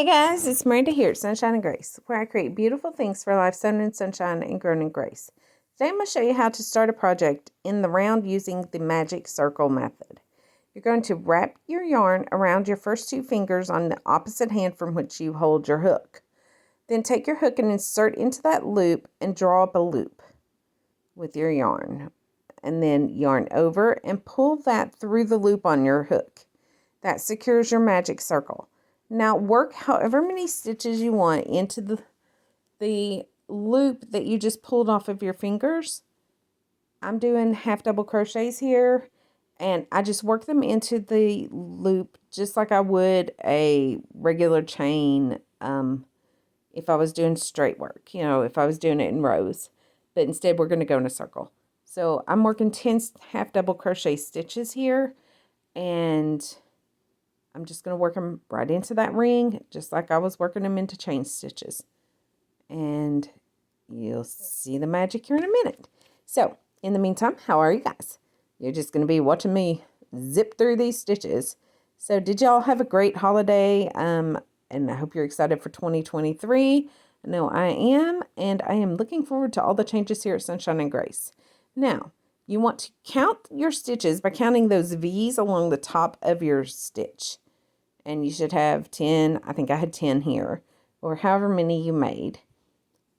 Hey guys, it's Miranda here at Sunshine and Grace, where I create beautiful things for life sown in sunshine and grown in grace. Today I'm going to show you how to start a project in the round using the magic circle method. You're going to wrap your yarn around your first two fingers on the opposite hand from which you hold your hook. Then take your hook and insert into that loop and draw up a loop with your yarn. And then yarn over and pull that through the loop on your hook. That secures your magic circle. Now work however many stitches you want into the loop that you just pulled off of your fingers. I'm doing half double crochets here, and I just work them into the loop just like I would a regular chain if I was doing straight work, if I was doing it in rows. But instead we're going to go in a circle. So I'm working 10 half double crochet stitches here, and I'm just going to work them right into that ring, just like I was working them into chain stitches. And you'll see the magic here in a minute. So, in the meantime, how are you guys? You're just going to be watching me zip through these stitches. So, did y'all have a great holiday? And I hope you're excited for 2023. I know I am, and I am looking forward to all the changes here at Sunshine and Grace. Now, you want to count your stitches by counting those V's along the top of your stitch. And you should have 10, I think I had 10 here, or however many you made.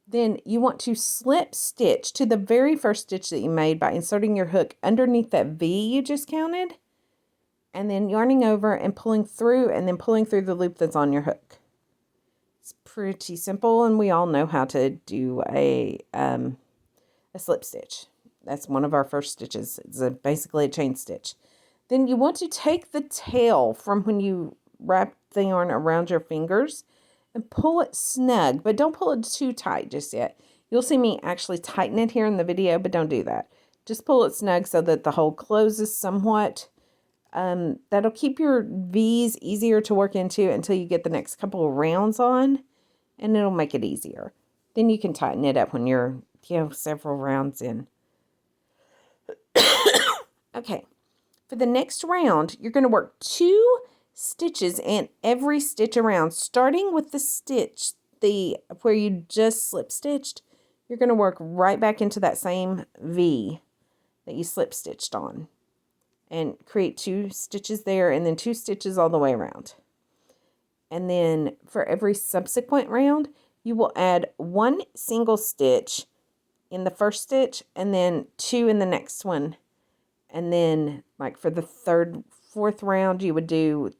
Then you want to slip stitch to the very first stitch that you made by inserting your hook underneath that V you just counted, and then yarning over and pulling through, and then pulling through the loop that's on your hook. It's pretty simple, and we all know how to do a slip stitch. That's one of our first stitches. It's basically a chain stitch. Then you want to take the tail from when you wrap the yarn around your fingers and pull it snug, but don't pull it too tight just yet. You'll see me actually tighten it here in the video, but don't do that. Just pull it snug so that the hole closes somewhat. That'll keep your V's easier to work into until you get the next couple of rounds on, and it'll make it easier. Then you can tighten it up when you're, several rounds in. Okay. For the next round, you're going to work 2 stitches in every stitch around, starting with the stitch where you just slip stitched. You're going to work right back into that same V that you slip stitched on, and create 2 stitches there, and then 2 stitches all the way around. And then for every subsequent round, you will add 1 single stitch in the first stitch, and then 2 in the next one. And then, like for the 3rd, 4th round, you would do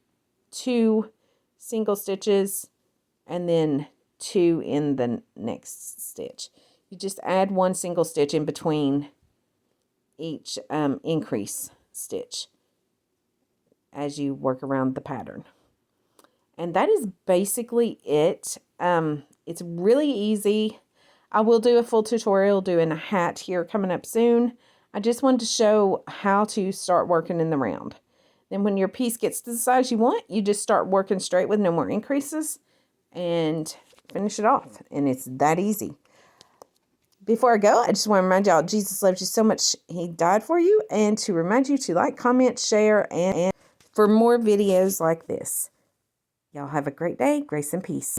2 single stitches and then 2 in the next stitch. You just add 1 single stitch in between each increase stitch as you work around the pattern. And that is basically it. It's really easy. I will do a full tutorial doing a hat here coming up soon. I just wanted to show how to start working in the round. Then when your piece gets to the size you want, you just start working straight with no more increases and finish it off. And it's that easy. Before I go, I just want to remind y'all, Jesus loves you so much. He died for you. And to remind you to like, comment, share, and for more videos like this. Y'all have a great day. Grace and peace.